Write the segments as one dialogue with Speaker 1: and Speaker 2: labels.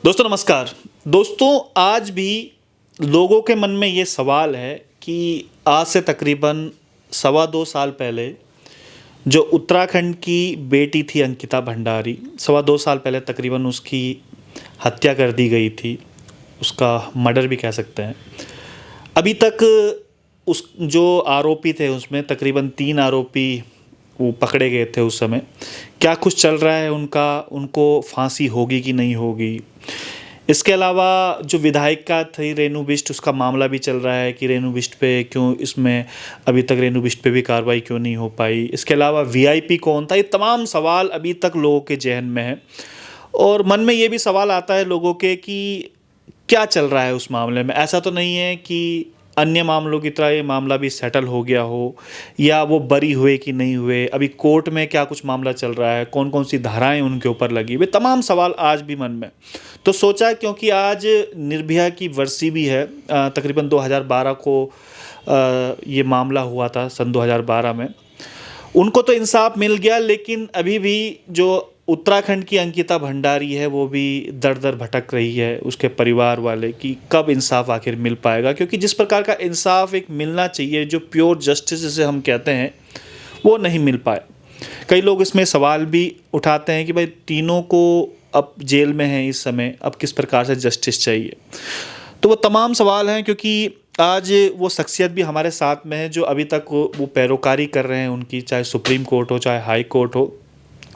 Speaker 1: दोस्तों नमस्कार। दोस्तों आज भी लोगों के मन में ये सवाल है कि आज से तकरीबन 2.25 साल पहले जो उत्तराखंड की बेटी थी अंकिता भंडारी, 2.25 साल पहले तकरीबन उसकी हत्या कर दी गई थी, उसका मर्डर भी कह सकते हैं। अभी तक उस जो आरोपी थे उसमें तकरीबन 3 आरोपी वो पकड़े गए थे उस समय। क्या कुछ चल रहा है उनको फांसी होगी कि नहीं होगी। इसके अलावा जो विधायिका थी रेणु बिष्ट, उसका मामला भी चल रहा है कि रेणु बिष्ट पे क्यों इसमें अभी तक रेणु बिष्ट पे भी कार्रवाई क्यों नहीं हो पाई। इसके अलावा वीआईपी कौन था, ये तमाम सवाल अभी तक लोगों के जहन में है। और मन में ये भी सवाल आता है लोगों के कि क्या चल रहा है उस मामले में। ऐसा तो नहीं है कि अन्य मामलों की तरह ये मामला भी सेटल हो गया हो या वो बरी हुए कि नहीं हुए, अभी कोर्ट में क्या कुछ मामला चल रहा है, कौन कौन सी धाराएं उनके ऊपर लगी, वे तमाम सवाल आज भी मन में। तो सोचा क्योंकि आज निर्भया की वर्सी भी है, तकरीबन 2012 को ये मामला हुआ था, सन 2012 में। उनको तो इंसाफ मिल गया, लेकिन अभी भी जो उत्तराखंड की अंकिता भंडारी है वो भी दर दर भटक रही है, उसके परिवार वाले, कि कब इंसाफ आखिर मिल पाएगा। क्योंकि जिस प्रकार का इंसाफ एक मिलना चाहिए, जो प्योर जस्टिस जिसे हम कहते हैं, वो नहीं मिल पाए। कई लोग इसमें सवाल भी उठाते हैं कि भाई तीनों को अब जेल में हैं इस समय, अब किस प्रकार से जस्टिस चाहिए। तो वो तमाम सवाल हैं, क्योंकि आज वो शख्सियत भी हमारे साथ में है जो अभी तक वो पैरोकारी कर रहे हैं उनकी, चाहे सुप्रीम कोर्ट हो, चाहे हाई कोर्ट हो,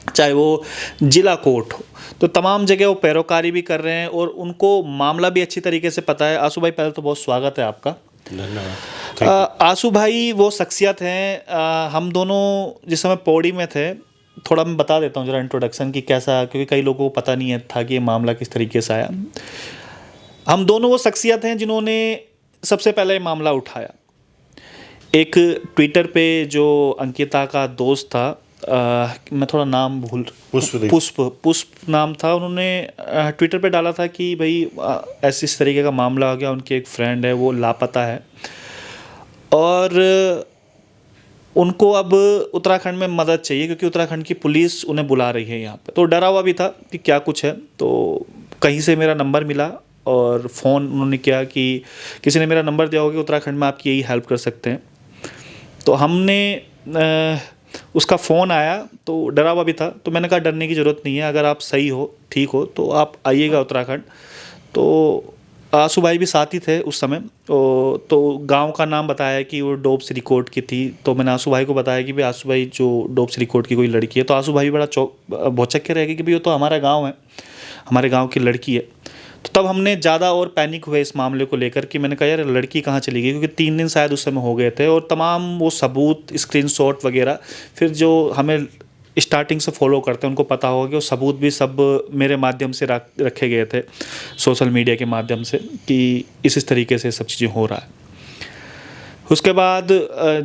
Speaker 1: चाहे वो जिला कोर्ट हो। तो तमाम जगह वो पैरोकारी भी कर रहे हैं और उनको मामला भी अच्छी तरीके से पता है। आंसू भाई, पहले तो बहुत स्वागत है आपका।
Speaker 2: धन्यवाद।
Speaker 1: आंसू भाई वो शख्सियत हैं, हम दोनों जिस समय पौड़ी में थे, थोड़ा मैं बता देता हूँ ज़रा इंट्रोडक्शन की कैसा, क्योंकि कई लोगों को पता नहीं है था कि ये मामला किस तरीके से आया। हम दोनों वो शख्सियत हैं जिन्होंने सबसे पहले ये मामला उठाया। एक ट्विटर पे जो अंकिता का दोस्त था, मैं थोड़ा नाम भूल, पुष्प नाम था, उन्होंने ट्विटर पे डाला था कि भाई ऐसे इस तरीके का मामला आ गया, उनकी एक फ्रेंड है वो लापता है और उनको अब उत्तराखंड में मदद चाहिए क्योंकि उत्तराखंड की पुलिस उन्हें बुला रही है यहाँ पे। तो डरा हुआ भी था कि क्या कुछ है। तो कहीं से मेरा नंबर मिला और फ़ोन उन्होंने किया कि किसी ने मेरा नंबर दिया होगा कि उत्तराखंड में आपकी यही हेल्प कर सकते हैं। तो हमने उसका फ़ोन आया, तो डरा हुआ भी था। तो मैंने कहा डरने की ज़रूरत नहीं है, अगर आप सही हो, ठीक हो, तो आप आइएगा उत्तराखंड। तो आंसू भाई भी साथ ही थे उस समय। तो गांव का नाम बताया कि वो डोब श्रीकोट की थी। तो मैंने आंसू भाई को बताया कि भाई आंसू भाई जो डोब श्रीकोट की कोई लड़की है। तो आंसू भाई बड़ा भौचक के रह गए कि भाई वो तो हमारा गाँव है, हमारे गाँव की लड़की है। तो तब हमने ज़्यादा और पैनिक हुए इस मामले को लेकर कि मैंने कहा यार लड़की कहाँ चली गई, क्योंकि 3 दिन शायद उस समय हो गए थे और तमाम वो सबूत, स्क्रीनशॉट वगैरह, फिर जो हमें स्टार्टिंग से फॉलो करते हैं उनको पता होगा कि वो सबूत भी सब मेरे माध्यम से रखे गए थे, सोशल मीडिया के माध्यम से, कि इस तरीके से सब चीज़ें हो रहा है। उसके बाद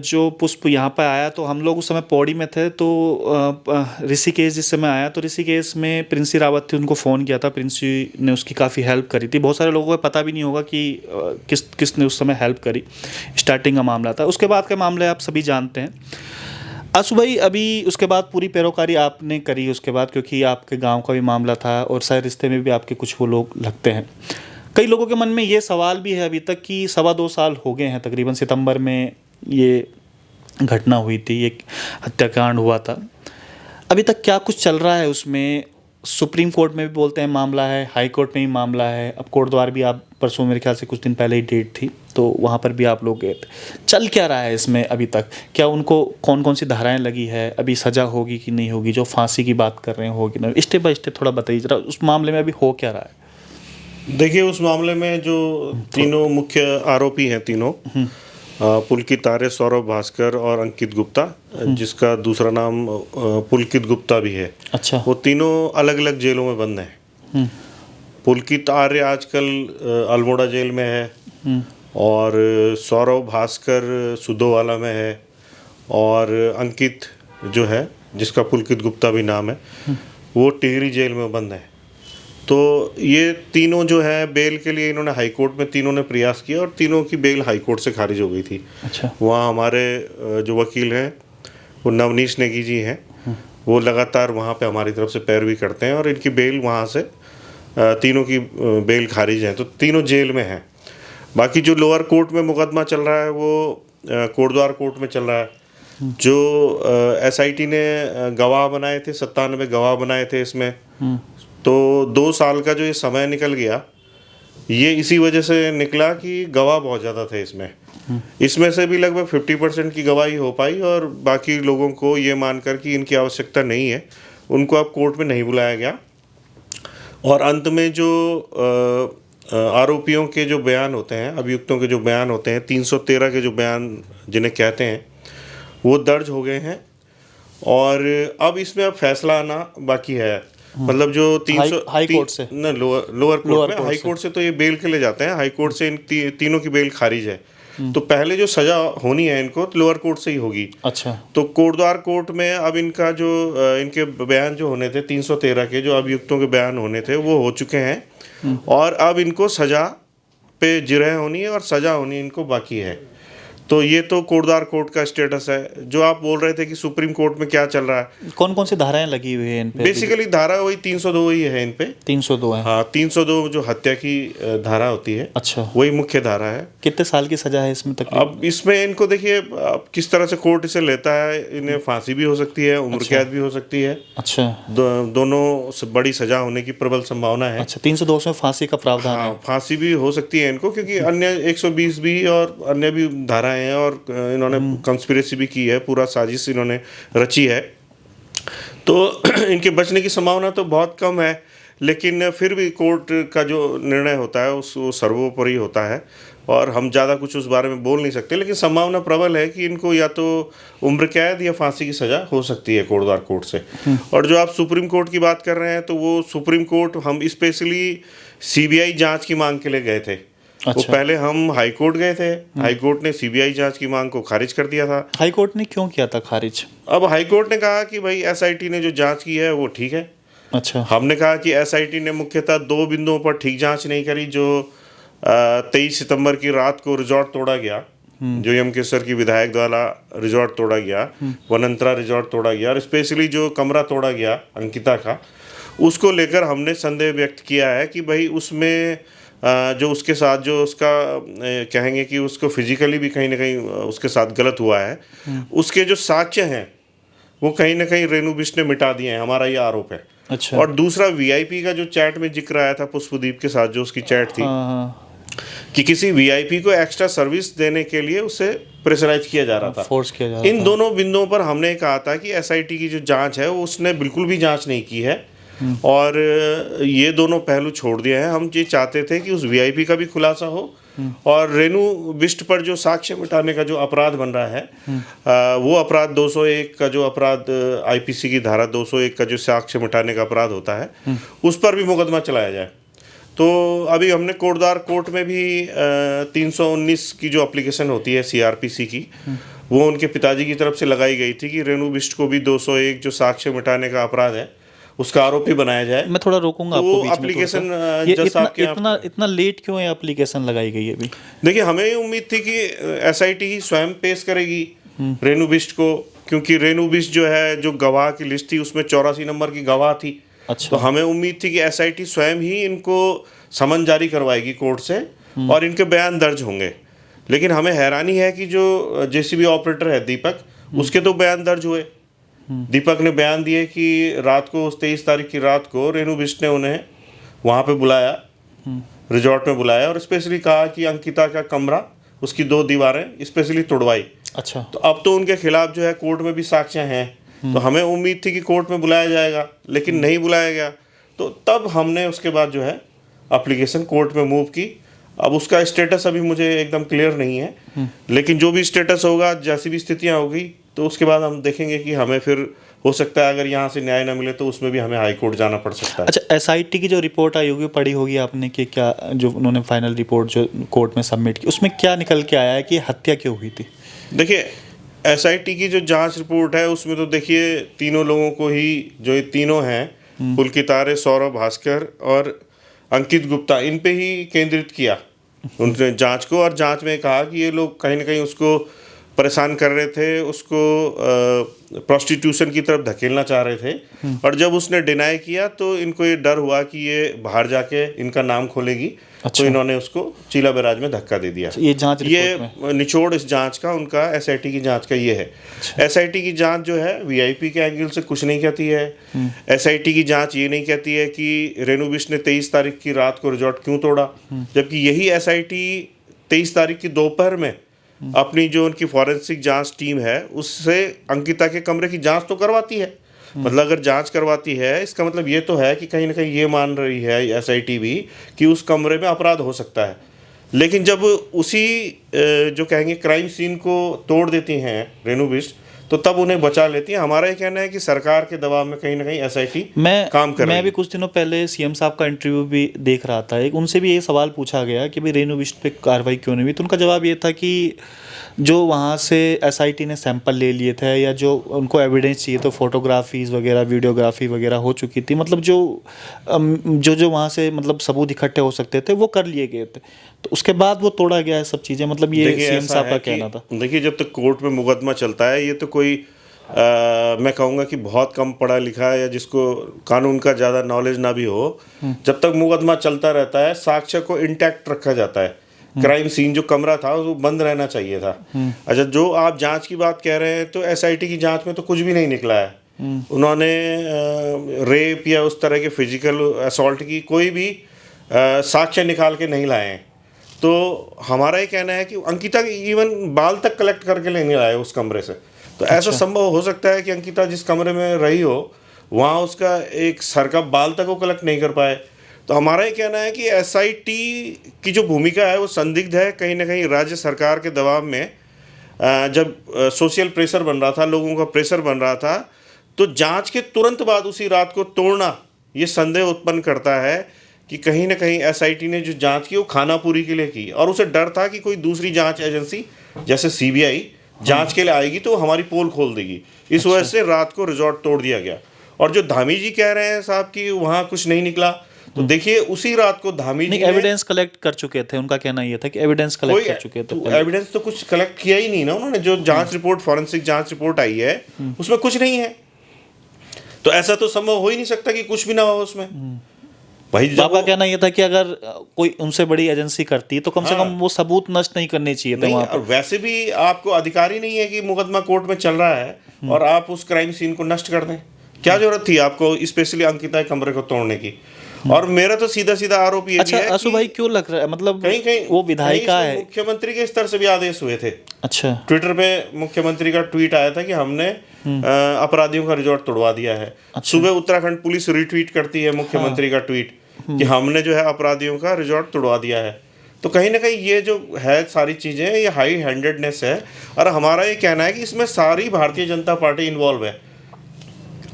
Speaker 1: जो पुष्प यहाँ पर आया, तो हम लोग उस समय पौड़ी में थे। तो ऋषिकेश जिस समय आया, तो ऋषिकेश में प्रिंसी रावत थी, उनको फ़ोन किया था। प्रिंसी ने उसकी काफ़ी हेल्प करी थी। बहुत सारे लोगों को पता भी नहीं होगा कि किसने उस समय हेल्प करी। स्टार्टिंग का मामला था, उसके बाद के मामले आप सभी जानते हैं। आंसू भाई, अभी उसके बाद पूरी पैरोकारी आपने करी उसके बाद, क्योंकि आपके गाँव का भी मामला था और शायद रिश्ते में भी आपके कुछ वो लोग लगते हैं। कई लोगों के मन में ये सवाल भी है अभी तक कि 2.25 साल हो गए हैं, तकरीबन सितंबर में ये घटना हुई थी, एक हत्याकांड हुआ था। अभी तक क्या कुछ चल रहा है उसमें। सुप्रीम कोर्ट में भी बोलते हैं मामला है, हाई कोर्ट में भी मामला है, अब कोटद्वार भी आप परसों, मेरे ख्याल से कुछ दिन पहले ही डेट थी, तो वहाँ पर भी आप लोग गए थे। चल क्या रहा है इसमें अभी तक, क्या उनको कौन कौन सी धाराएं लगी है, अभी सज़ा होगी कि नहीं होगी, जो फांसी की बात कर रहे हैं होगी नहीं, स्टेप बाय स्टेप थोड़ा बताइए ज़रा उस मामले में अभी हो क्या रहा है।
Speaker 2: देखिए, उस मामले में जो तीनों मुख्य आरोपी हैं, तीनों पुलकित आर्य, सौरभ भास्कर और अंकित गुप्ता, जिसका दूसरा नाम पुलकित गुप्ता भी है।
Speaker 1: अच्छा।
Speaker 2: वो तीनों अलग अलग जेलों में बंद हैं। पुलकित आर्य आजकल अल्मोड़ा जेल में है और सौरभ भास्कर सुदोवाला में है और अंकित जो है, जिसका पुलकित गुप्ता भी नाम है, वो टिहरी जेल में बंद है। तो ये तीनों जो है बेल के लिए इन्होंने हाई कोर्ट में तीनों ने प्रयास किया और तीनों की बेल हाई कोर्ट से खारिज हो गई थी।
Speaker 1: अच्छा।
Speaker 2: वहाँ हमारे जो वकील हैं वो नवनीश नेगी जी हैं, वो लगातार वहाँ पे हमारी तरफ से पैरवी करते हैं और इनकी बेल वहाँ से तीनों की बेल खारिज है, तो तीनों जेल में हैं। बाकी जो लोअर कोर्ट में मुकदमा चल रहा है वो कोटद्वार कोर्ट में चल रहा है। जो एसआईटी ने गवाह बनाए थे, 97 गवाह बनाए थे इसमें, तो 2 साल का जो ये समय निकल गया, ये इसी वजह से निकला कि गवाह बहुत ज़्यादा थे इसमें। इसमें से भी लगभग 50% की गवाही हो पाई, और बाकी लोगों को ये मानकर कि इनकी आवश्यकता नहीं है, उनको अब कोर्ट में नहीं बुलाया गया। और अंत में जो आरोपियों के जो बयान होते हैं, अभियुक्तों के जो बयान होते हैं, 313 के जो बयान जिन्हें कहते हैं, वो दर्ज हो गए हैं। और अब इसमें अब फैसला आना बाकी है। मतलब जो 300
Speaker 1: हाई कोर्ट से
Speaker 2: न लोअर कोर्ट में, हाई कोर्ट से तो ये बेल के लिए जाते हैं, हाई कोर्ट से इन तीनों की बेल खारिज है। तो पहले जो सजा होनी है इनको, तो लोअर कोर्ट से ही होगी।
Speaker 1: अच्छा।
Speaker 2: तो कोटद्वार कोर्ट में अब इनका जो इनके बयान जो होने थे, 313 के जो अभियुक्तों के बयान होने थे, वो हो चुके हैं। और अब इनको सजा पे जिरह होनी है और सजा होनी इनको बाकी है। तो ये तो कोटद्वार कोर्ट का स्टेटस है। जो आप बोल रहे थे कि सुप्रीम कोर्ट में क्या चल रहा है,
Speaker 1: कौन कौन सी धाराएं लगी हुई है इन पे?
Speaker 2: बेसिकली धारा वही 302 ही है इन पे।
Speaker 1: 302 है।
Speaker 2: हाँ, 302 जो हत्या की धारा होती है,
Speaker 1: अच्छा,
Speaker 2: वही मुख्य धारा है।
Speaker 1: कितने साल की सजा है इसमें तकरीबन?
Speaker 2: अब इसमें इनको देखिए, अब किस तरह से कोर्ट इसे लेता है, इन्हें फांसी भी हो सकती है, उम्र कैद भी हो सकती है।
Speaker 1: अच्छा।
Speaker 2: दोनों से बड़ी सजा होने की प्रबल संभावना है।
Speaker 1: अच्छा, 302 में फांसी का प्रावधान है।
Speaker 2: फांसी भी हो सकती है इनको, क्योंकि अन्य 120 भी और अन्य भी धाराएं हैं, और इन्होंने कंस्पिरेसी भी की है, पूरा साजिश इन्होंने रची है। तो इनके बचने की संभावना तो बहुत कम है, लेकिन फिर भी कोर्ट का जो निर्णय होता है वो सर्वोपरि होता है, और हम ज़्यादा कुछ उस बारे में बोल नहीं सकते। लेकिन संभावना प्रबल है कि इनको या तो उम्र कैद या फांसी की सज़ा हो सकती है कोटद्वार कोर्ट से। और जो आप सुप्रीम कोर्ट की बात कर रहे हैं, तो वो सुप्रीम कोर्ट हम स्पेशली सीबीआई जांच की मांग के लिए गए थे।
Speaker 1: अच्छा।
Speaker 2: वो पहले हम हाई कोर्ट गए थे, हाई कोर्ट ने सीबीआई जांच की मांग को खारिज कर दिया था।
Speaker 1: हाई कोर्ट ने क्यों किया था खारिज?
Speaker 2: अब हाई कोर्ट ने कहा कि भाई एसआईटी ने जो जांच की है वो ठीक है।
Speaker 1: अच्छा।
Speaker 2: हमने कहा कि एसआईटी ने मुख्यतः 2 बिंदुओं पर ठीक जांच नहीं करी। जो 23 सितंबर की रात को रिजॉर्ट तोड़ा गया, जो यमकेश्वर की विधायक द्वारा रिजॉर्ट तोड़ा गया, वनंतरा रिजॉर्ट तोड़ा गया, और स्पेशली जो कमरा तोड़ा गया अंकिता का, उसको लेकर हमने संदेह व्यक्त किया है कि भाई उसमें जो उसके साथ जो उसका कहेंगे कि उसको फिजिकली भी कहीं ना कहीं उसके साथ गलत हुआ है, उसके जो साक्ष्य हैं वो कहीं ना कहीं रेणु बिष्ट ने मिटा दिए हैं, हमारा ये आरोप है।
Speaker 1: अच्छा।
Speaker 2: और दूसरा वीआईपी का जो चैट में जिक्र आया था पुष्पदीप के साथ, जो उसकी चैट थी, कि किसी वीआईपी को एक्स्ट्रा सर्विस देने के लिए उसे प्रेशराइज किया जा रहा था,
Speaker 1: फोर्स किया जा रहा था।
Speaker 2: इन दोनों बिंदुओं पर हमने कहा था कि एसआईटी की जो जांच है उसने बिल्कुल भी जांच नहीं की है, और ये दोनों पहलू छोड़ दिए हैं। हम ये चाहते थे कि उस वीआईपी का भी खुलासा हो, और रेणु बिष्ट पर जो साक्ष्य मिटाने का जो अपराध बन रहा है, वो अपराध 201 का जो अपराध आईपीसी की धारा 201 का जो साक्ष्य मिटाने का अपराध होता है, उस पर भी मुकदमा चलाया जाए। तो अभी हमने कोटद्वार कोर्ट में भी 319 की जो एप्लीकेशन होती है सीआरपीसी की, वो उनके पिताजी की तरफ से लगाई गई थी कि रेणु बिष्ट को भी 201 जो साक्ष्य मिटाने का अपराध है उसका आरोपी बनाया जाए।
Speaker 1: मैं थोड़ा रोकूंगा आपको बीच में।
Speaker 2: एप्लीकेशन
Speaker 1: इतना लेट क्यों है एप्लीकेशन लगाई गई है अभी?
Speaker 2: देखिए, हमें ये उम्मीद थी कि एसआईटी ही स्वयं पेश करेगी रेणु बिष्ट को, क्योंकि रेणु बिष्ट जो है, जो गवाह की लिस्ट थी उसमें 84 नंबर की गवाह थी।
Speaker 1: अच्छा।
Speaker 2: तो हमें उम्मीद थी कि एसआईटी स्वयं ही इनको समन जारी करवाएगी कोर्ट से, और इनके बयान दर्ज होंगे। लेकिन हमें हैरानी है कि जो जेसीबी ऑपरेटर है दीपक, उसके तो बयान दर्ज हुए। दीपक ने बयान दिए कि रात को, उस 23 तारीख की रात को रेणु बिष्ट ने उन्हें वहाँ पे बुलाया, रिजॉर्ट में बुलाया, और स्पेशली कहा कि अंकिता का कमरा, उसकी 2 दीवारें स्पेशली तोड़वाई।
Speaker 1: अच्छा।
Speaker 2: तो अब तो उनके खिलाफ जो है कोर्ट में भी साक्ष्य हैं, तो हमें उम्मीद थी कि कोर्ट में बुलाया जाएगा, लेकिन नहीं बुलाया गया। तो तब हमने उसके बाद जो है एप्लीकेशन कोर्ट में मूव की। अब उसका स्टेटस अभी मुझे एकदम क्लियर नहीं है, लेकिन जो भी स्टेटस होगा, जैसी भी स्थितियाँ होगी, तो उसके बाद हम देखेंगे कि हमें फिर हो सकता है अगर यहाँ से न्याय ना मिले तो उसमें भी हमें हाई कोर्ट जाना पड़ सकता है।
Speaker 1: अच्छा, एसआईटी की जो रिपोर्ट आई होगी, पढ़ी होगी आपने, कि क्या जो उन्होंने फाइनल रिपोर्ट जो कोर्ट में सबमिट की, उसमें क्या निकल के आया है कि हत्या क्यों हुई थी?
Speaker 2: देखिए, एसआईटी की जो जांच रिपोर्ट है उसमें तो देखिए तीनों लोगों को ही, जो ये तीनों हैं, पुलकित आर्य, सौरभ भास्कर और अंकित गुप्ता, इन पे ही केंद्रित किया उनने जांच को। और जांच में कहा कि ये लोग कहीं ना कहीं उसको परेशान कर रहे थे, उसको प्रोस्टिट्यूशन की तरफ धकेलना चाह रहे थे। और जब उसने डिनाई किया तो इनको ये डर हुआ कि ये बाहर जाके इनका नाम खोलेगी।
Speaker 1: अच्छा।
Speaker 2: तो इन्होंने उसको चीला बैराज में धक्का दे दिया।
Speaker 1: ये जांच रिपोर्ट में
Speaker 2: निचोड़ इस जांच का, उनका एसआईटी की जांच का ये है। एसआईटी की जांच जो है वीआईपी के एंगल से कुछ नहीं कहती है। एसआईटी की जांच ये नहीं कहती है कि रेणु बिष्ट ने 23 तारीख की रात को रिजॉर्ट क्यों तोड़ा, जबकि यही एसआईटी 23 तारीख की दोपहर में अपनी जो उनकी फॉरेंसिक जांच टीम है उससे अंकिता के कमरे की जांच तो करवाती है। मतलब अगर जांच करवाती है इसका मतलब ये तो है कि कहीं ना कहीं ये मान रही है एसआईटी भी कि उस कमरे में अपराध हो सकता है। लेकिन जब उसी जो कहेंगे क्राइम सीन को तोड़ देती हैं रेणु बिष्ट, तो तब उन्हें बचा लेती है। हमारा ये कहना है कि सरकार के दबाव में कहीं ना कहीं एसआईटी काम कर रही है।
Speaker 1: मैं भी कुछ दिनों पहले सीएम साहब का इंटरव्यू भी देख रहा था, एक उनसे भी ये सवाल पूछा गया कि भाई रेणु बिष्ट पे कार्रवाई क्यों नहीं हुई, तो उनका जवाब ये था कि जो वहाँ से एसआईटी ने सैंपल ले लिए थे या जो उनको एविडेंस चाहिए तो फोटोग्राफीज वगैरह वीडियोग्राफी वगैरह हो चुकी थी, मतलब जो वहाँ से मतलब सबूत इकट्ठे हो सकते थे वो कर लिए गए थे, तो उसके बाद वो तोड़ा गया है सब चीज़ें। मतलब ये सीएम साहब का कहना था।
Speaker 2: देखिए जब तक कोर्ट में मुकदमा चलता है, ये तो कोई मैं कहूँगा कि बहुत कम पढ़ा लिखा है या जिसको कानून का ज़्यादा नॉलेज ना भी हो, जब तक मुकदमा चलता रहता है साक्ष्य को इंटैक्ट रखा जाता है। क्राइम सीन जो कमरा था वो बंद रहना चाहिए था। अच्छा, जो आप जांच की बात कह रहे हैं तो एसआईटी की जांच में तो कुछ भी नहीं निकला है। उन्होंने रेप या उस तरह के फिजिकल असॉल्ट की कोई भी साक्ष्य निकाल के नहीं लाए हैं। तो हमारा ये कहना है कि अंकिता इवन बाल तक कलेक्ट करके लेने आए उस कमरे से। तो ऐसा संभव हो सकता है कि अंकिता जिस कमरे में रही हो वहाँ उसका एक सर का बाल तक वो कलेक्ट नहीं कर पाए। तो हमारा ये कहना है कि एसआईटी की जो भूमिका है वो संदिग्ध है। कहीं ना कहीं राज्य सरकार के दबाव में जब सोशल प्रेशर बन रहा था, लोगों का प्रेशर बन रहा था, तो जांच के तुरंत बाद उसी रात को तोड़ना ये संदेह उत्पन्न करता है कि कहीं ना कहीं एसआईटी ने जो जांच की वो खानापुरी के लिए की और उसे डर था कि कोई दूसरी जांच एजेंसी जैसे सीबीआई जांच के लिए आएगी तो हमारी पोल खोल देगी। इस वजह से रात को रिजॉर्ट तोड़ दिया गया। और जो धामी जी कह रहे हैं साहब कि वहाँ कुछ नहीं निकला, तो देखिए उसी रात को धामी जी
Speaker 1: एविडेंस कलेक्ट कर चुके थे। उनका कहना ये था कि एविडेंस कलेक्ट कर चुके थे।
Speaker 2: एविडेंस तो कुछ कलेक्ट किया ही नहीं ना उन्होंने। जो जांच रिपोर्ट, फॉरेंसिक जांच रिपोर्ट आई है उसमें कुछ नहीं है। तो ऐसा तो संभव हो ही नहीं सकता कि कुछ भी ना हो उसमें। भाई
Speaker 1: आपका कहना ये था कि अगर कोई उनसे बड़ी एजेंसी करती तो कम से कम वो सबूत नष्ट नहीं करने चाहिए थे वहाँ पर।
Speaker 2: वैसे भी आपको अधिकार ही नहीं है कि मुकदमा कोर्ट में चल रहा है और आप उस क्राइम सीन को नष्ट कर दें। क्या जरूरत थी आपको स्पेशली अंकिता के कमरे को तोड़ने की? और मेरा तो सीधा सीधा आरोप ये
Speaker 1: अच्छा,
Speaker 2: भी है
Speaker 1: आशु भाई क्यों लग रहा है मतलब
Speaker 2: कहीं
Speaker 1: वो विधायिका है,
Speaker 2: मुख्यमंत्री के स्तर से भी आदेश हुए थे।
Speaker 1: अच्छा,
Speaker 2: ट्विटर पे मुख्यमंत्री का ट्वीट आया था कि हमने अपराधियों का रिजॉर्ट तोड़वा दिया है। सुबह उत्तराखंड पुलिस रिट्वीट करती है मुख्यमंत्री का ट्वीट कि हमने जो है अपराधियों का रिजॉर्ट तोड़वा दिया है। तो कहीं ना कहीं ये जो है सारी चीज़ें ये हाई हैंडेडनेस है। और हमारा ये कहना है कि इसमें सारी भारतीय जनता पार्टी इन्वॉल्व है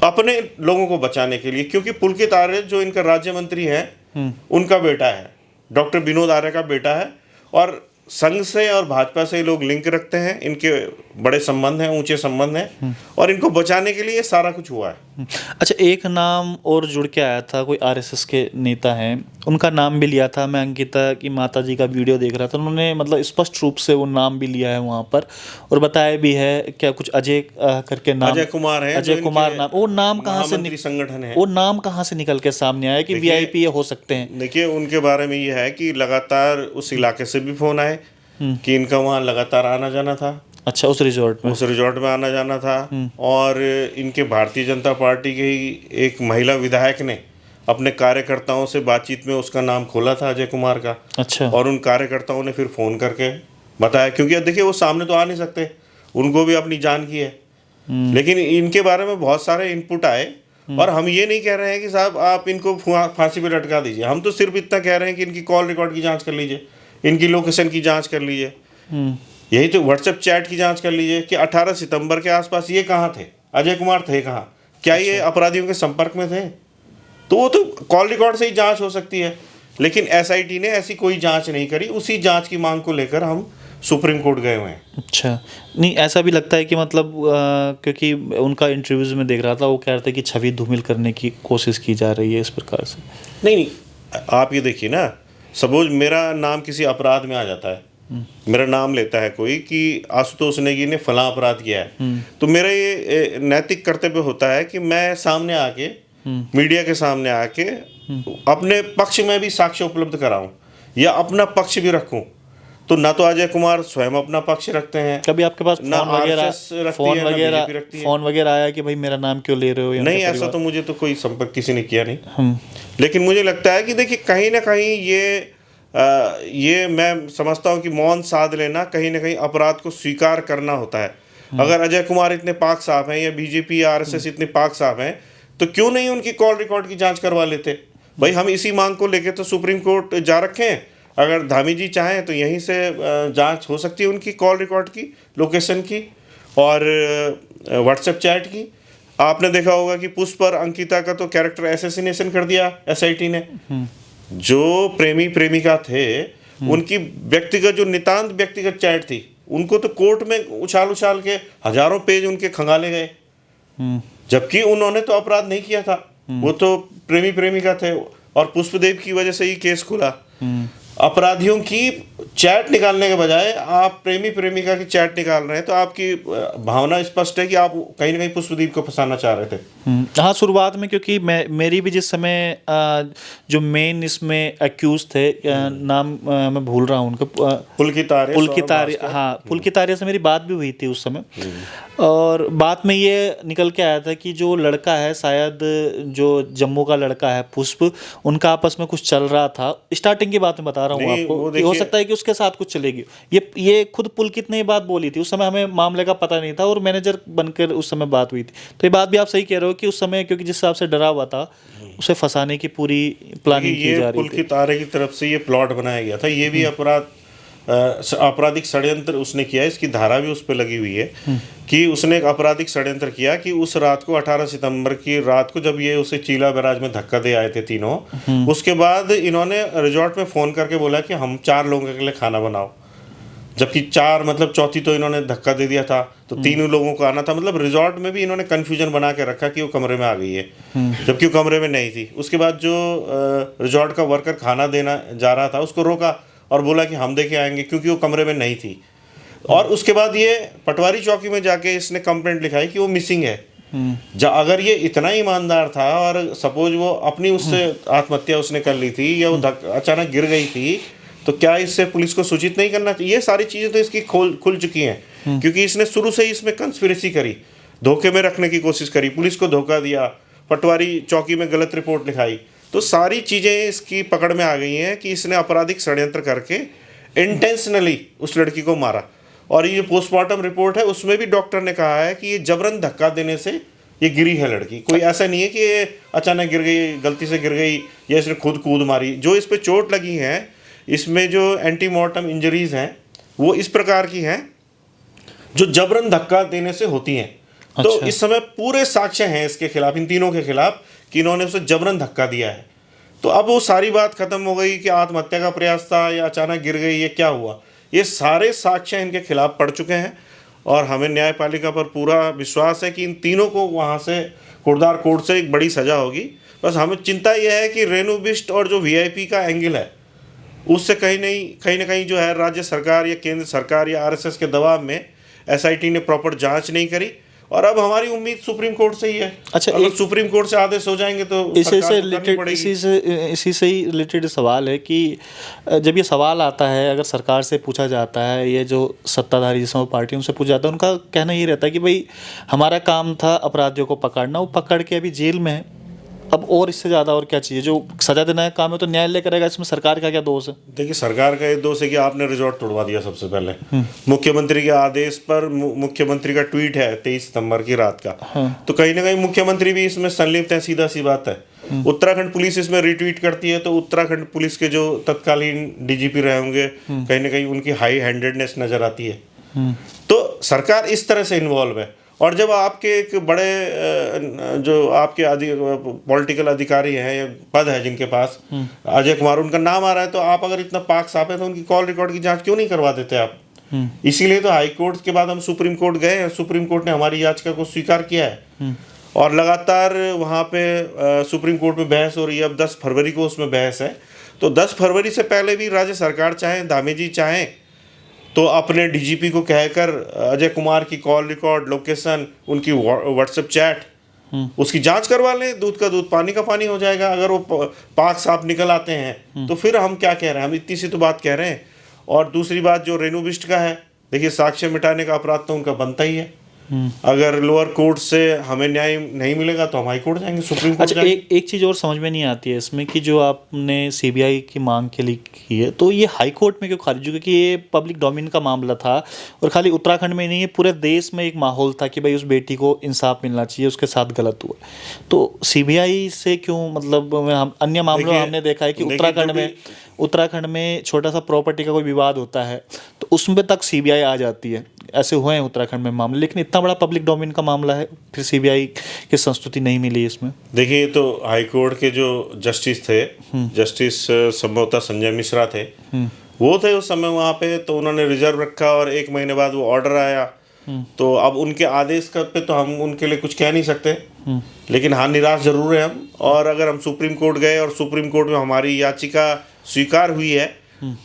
Speaker 2: अपने लोगों को बचाने के लिए, क्योंकि पुलकित आर्य जो इनका राज्य मंत्री हैं उनका बेटा है, डॉक्टर विनोद आर्य का बेटा है। और संघ से और भाजपा से लोग लिंक रखते हैं, इनके बड़े संबंध हैं, ऊंचे संबंध हैं और इनको बचाने के लिए ये सारा कुछ हुआ है।
Speaker 1: अच्छा, एक नाम और जुड़ के आया था, कोई आरएसएस के नेता हैं, उनका नाम भी लिया था। मैं अंकिता की माता जी का वीडियो देख रहा था, उन्होंने मतलब स्पष्ट रूप से वो नाम भी लिया है वहाँ पर और बताया भी है क्या कुछ अजय करके नाम,
Speaker 2: अजय कुमार है,
Speaker 1: अजय कुमार नाम। वो नाम कहाँ से
Speaker 2: संगठन है,
Speaker 1: वो नाम कहाँ से निकल के सामने आया कि वीआईपी हो सकते हैं?
Speaker 2: देखिए उनके बारे में ये है कि लगातार उस इलाके से भी फोन आए कि इनका वहाँ लगातार आना जाना था।
Speaker 1: अच्छा, उस रिजॉर्ट में
Speaker 2: आना जाना था। और इनके भारतीय जनता पार्टी के ही एक महिला विधायक ने अपने कार्यकर्ताओं से बातचीत में उसका नाम खोला था, अजय कुमार का।
Speaker 1: अच्छा, और
Speaker 2: उन कार्यकर्ताओं ने फिर फ़ोन करके बताया, क्योंकि देखिए वो सामने तो आ नहीं सकते, उनको भी अपनी जान की है। लेकिन इनके बारे में बहुत सारे इनपुट आए और हम ये नहीं कह रहे हैं कि साहब आप इनको फांसी पे लटका दीजिए। हम तो सिर्फ इतना कह रहे हैं कि इनकी कॉल रिकॉर्ड की जाँच कर लीजिए, इनकी लोकेशन की जांच कर लीजिए, यही तो व्हाट्सएप चैट की जांच कर लीजिए कि 18 सितंबर के आसपास ये कहाँ थे, अजय कुमार थे कहाँ, क्या ये अपराधियों के संपर्क में थे? तो वो तो कॉल रिकॉर्ड से ही जांच हो सकती है। लेकिन एसआईटी ने ऐसी कोई जांच नहीं करी। उसी जांच की मांग को लेकर हम सुप्रीम कोर्ट गए हुए हैं।
Speaker 1: अच्छा, नहीं ऐसा भी लगता है कि मतलब क्योंकि उनका इंटरव्यूज़ में देख रहा था, वो कह रहे थे कि छवि धूमिल करने की कोशिश की जा रही है इस प्रकार से।
Speaker 2: नहीं, आप ये देखिए ना, सपोज मेरा नाम किसी अपराध में आ जाता है मेरा नाम लेता है कोई कि आशुतोष नेगी ने फला अपराध किया है, तो मेरा ये नैतिक कर्तव्य होता है कि मैं सामने आके, मीडिया के सामने आके अपने पक्ष में भी साक्ष्य उपलब्ध कराऊं या अपना पक्ष भी रखूं। तो ना तो अजय कुमार स्वयं अपना पक्ष रखते हैं,
Speaker 1: कभी आपके पास
Speaker 2: ना आरएसएस रखती है, ना बीजेपी रखती है।
Speaker 1: फोन वगैरह आया कि भाई मेरा नाम क्यों ले रहे हो? या
Speaker 2: नहीं, ऐसा तो मुझे तो कोई संपर्क किसी ने किया नहीं। लेकिन मुझे लगता है कि देखिए कहीं ना कहीं ये मैं समझता हूँ कि मौन साध लेना कहीं ना कहीं अपराध को स्वीकार करना होता है। अगर अजय कुमार इतने पाक साफ हैं या बीजेपी आरएसएस इतने पाक साफ हैं, तो क्यों नहीं उनकी कॉल रिकॉर्ड की जांच करवा लेते? भाई हम इसी मांग को लेके तो सुप्रीम कोर्ट जा रखे हैं। अगर धामी जी चाहें तो यहीं से जांच हो सकती है उनकी कॉल रिकॉर्ड की, लोकेशन की और व्हाट्सएप चैट की। आपने देखा होगा कि पुष्प और अंकिता का तो कैरेक्टर असैसिनेशन कर दिया एसआईटी ने। जो प्रेमी प्रेमिका थे उनकी व्यक्तिगत, जो नितांत व्यक्तिगत चैट थी, उनको तो कोर्ट में उछाल उछाल के हजारों पेज उनके खंगाले गए, जबकि उन्होंने तो अपराध नहीं किया था। वो तो प्रेमी प्रेमिका थे और पुष्पदेव की वजह से ही केस खुला। अपराधियों की चैट निकालने के बजाय आप प्रेमी प्रेमिका की चैट निकाल रहे हैं, तो आपकी भावना स्पष्ट है कि आप कहीं ना कहीं पुष्पदीप को फंसाना चाह रहे थे।
Speaker 1: हाँ, शुरुआत में, क्योंकि मेरी भी जिस समय जो मेन इसमें अक्यूज थे, नाम मैं भूल रहा हूँ उनका, पुलकित आर्य, हाँ, पुलकित आर्य से मेरी बात भी हुई थी उस समय। और बात में ये निकल के आया था कि जो लड़का है, शायद जो जम्मू का लड़का है पुष्प, उनका आपस में कुछ चल रहा था। स्टार्टिंग की बात मैं बता रहा हूँ आपको कि हो सकता है कि उसके साथ कुछ चलेगी। ये खुद पुलकित ने बात बोली थी। उस समय हमें मामले का पता नहीं था और मैनेजर बनकर उस समय बात हुई थी। तो ये बात भी आप सही कह रहे हो कि उस समय, क्योंकि जिस हिसाब से डरा हुआ था, उसे फंसाने की पूरी प्लानिंग की जा रही थी।
Speaker 2: पुलकित आर्य की तरफ से ये प्लॉट बनाया गया था। ये भी आपराधिक षड्यंत्र उसने किया। इसकी धारा भी उस पर लगी हुई है कि उसने एक आपराधिक षड्यंत्र किया कि उस रात को 18 सितंबर की रात को, जब ये उसे चीला बैराज में धक्का दे आए थे तीनों, उसके बाद इन्होंने रिजॉर्ट में फ़ोन करके बोला कि हम 4 लोगों के लिए खाना बनाओ। जबकि 4 मतलब चौथी तो इन्होंने धक्का दे दिया था, तो 3 लोगों को आना था। मतलब रिजॉर्ट में भी इन्होंने कन्फ्यूजन बना के रखा कि वो कमरे में आ गई है, जबकि वो कमरे में नहीं थी। उसके बाद जो रिजॉर्ट का वर्कर खाना देना जा रहा था उसको रोका और बोला कि हम देके आएंगे, क्योंकि वो कमरे में नहीं थी। और उसके बाद ये पटवारी चौकी में जाके इसने कंप्लेंट लिखाई कि वो मिसिंग है। अगर ये इतना ईमानदार था और सपोज वो अपनी उससे आत्महत्या उसने कर ली थी या वो अचानक गिर गई थी, तो क्या इससे पुलिस को सूचित नहीं करना चाहिए? ये सारी चीज़ें तो इसकी खुल चुकी हैं, क्योंकि इसने शुरू से ही इसमें कंस्पिरेसी करी, धोखे में रखने की कोशिश करी, पुलिस को धोखा दिया, पटवारी चौकी में गलत रिपोर्ट लिखाई। तो सारी चीज़ें इसकी पकड़ में आ गई हैं कि इसने आपराधिक षड्यंत्र करके इंटेंशनली उस लड़की को मारा। और ये पोस्टमार्टम रिपोर्ट है, उसमें भी डॉक्टर ने कहा है कि ये जबरन धक्का देने से ये गिरी है लड़की। कोई ऐसा नहीं है कि ये अचानक गिर गई, गलती से गिर गई या इसने खुद कूद मारी। जो इस पर चोट लगी है, इसमें जो एंटीमॉर्टम इंजरीज हैं वो इस प्रकार की हैं जो जबरन धक्का देने से होती हैं। तो इस समय पूरे साक्ष्य हैं इसके खिलाफ, इन तीनों के खिलाफ, कि इन्होंने उसे जबरन धक्का दिया है। तो अब वो सारी बात खत्म हो गई कि आत्महत्या का प्रयास था या अचानक गिर गई, ये क्या हुआ। ये सारे साक्ष्य इनके खिलाफ पड़ चुके हैं और हमें न्यायपालिका पर पूरा विश्वास है कि इन तीनों को वहाँ से खुर्दार कोर्ट से एक बड़ी सज़ा होगी। बस हमें चिंता यह है कि रेणु बिष्ट और जो वीआईपी का एंगल है, उससे कहीं ना कहीं जो है राज्य सरकार या केंद्र सरकार या आरएसएस के दबाव में एसआईटी ने प्रॉपर जांच नहीं करी। और अब हमारी उम्मीद सुप्रीम कोर्ट से ही है। अच्छा, अगर सुप्रीम कोर्ट से आदेश हो जाएंगे तो
Speaker 1: इसी से ही रिलेटेड सवाल है कि जब ये सवाल आता है, अगर सरकार से पूछा जाता है, ये जो सत्ताधारी जिसमें पार्टियों से पूछा जाता है, उनका कहना ये रहता है कि भाई हमारा काम था अपराधियों को पकड़ना, वो पकड़ के अभी जेल में है, अब और इससे ज़्यादा और क्या चाहिए? जो सजा देना है काम है तो न्यायालय करेगा, इसमें सरकार का क्या दोष है?
Speaker 2: देखिए, सरकार का ये दोष है कि आपने रिजॉर्ट तोड़वा दिया सबसे पहले। मुख्यमंत्री के आदेश पर मुख्यमंत्री का ट्वीट है 23 सितंबर की रात का। तो कहीं ना कहीं मुख्यमंत्री भी इसमें संलिप्त है, सीधा सी बात है। उत्तराखंड पुलिस इसमें रिट्वीट करती है, तो उत्तराखंड पुलिस के जो तत्कालीन डीजीपी रहे होंगे, कहीं ना कहीं उनकी हाई हैंडेडनेस नजर आती है। तो सरकार इस तरह से इन्वॉल्व है। और जब आपके एक बड़े जो आपके पॉलिटिकल अधिकारी हैं या पद है जिनके पास, अजय कुमार उनका नाम आ रहा है, तो आप अगर इतना पाक साफ है तो उनकी कॉल रिकॉर्ड की जांच क्यों नहीं करवा देते आप? इसीलिए तो हाई कोर्ट के बाद हम सुप्रीम कोर्ट गए हैं। सुप्रीम कोर्ट ने हमारी याचिका को स्वीकार किया है और लगातार वहाँ पे सुप्रीम कोर्ट में बहस हो रही है। अब 10 फरवरी को उसमें बहस है, तो 10 फरवरी से पहले भी राज्य सरकार चाहे, धामी जी चाहें, तो अपने डीजीपी को कहकर अजय कुमार की कॉल रिकॉर्ड, लोकेशन, उनकी व्हाट्सएप चैट, उसकी जांच करवा लें। दूध का दूध, पानी का पानी हो जाएगा। अगर वो पाक साफ निकल आते हैं तो फिर हम क्या कह रहे हैं? हम इतनी सी तो बात कह रहे हैं। और दूसरी बात जो रेणु बिष्ट का है, देखिए साक्ष्य मिटाने का अपराध तो उनका बनता ही है। अगर लोअर कोर्ट से हमें न्याय नहीं मिलेगा तो हम हाई कोर्ट जाएंगे, सुप्रीम कोर्ट
Speaker 1: अच्छा,
Speaker 2: जाएंगे।
Speaker 1: एक चीज़ और समझ में नहीं आती है इसमें कि जो आपने सीबीआई की मांग के लिए की है, तो ये हाई कोर्ट में क्यों खारिज हुई? क्योंकि ये पब्लिक डोमेन का मामला था और खाली उत्तराखंड में नहीं, है पूरे देश में एक माहौल था कि भाई उस बेटी को इंसाफ मिलना चाहिए, उसके साथ गलत हुआ। तो सीबीआई से क्यों, मतलब हम अन्य मामलों में हमने देखा है कि उत्तराखंड में छोटा सा प्रॉपर्टी का कोई विवाद होता है तो उसमें तक सीबीआई आ जाती है। ऐसे हुए हैं उत्तराखंड में मामले, लेकिन इतना बड़ा पब्लिक डोमेन का मामला है फिर सीबीआई की संस्तुति नहीं मिली इसमें।
Speaker 2: देखिए, तो हाई कोर्ट के जो जस्टिस थे, जस्टिस संभवतः संजय मिश्रा थे, वो थे उस समय वहाँ पे, तो उन्होंने रिजर्व रखा और 1 महीने बाद वो ऑर्डर आया। तो अब उनके आदेश का पे तो हम उनके लिए कुछ कह नहीं सकते, लेकिन हाँ, निराश जरूर है हम। और अगर हम सुप्रीम कोर्ट गए और सुप्रीम कोर्ट में हमारी याचिका स्वीकार हुई है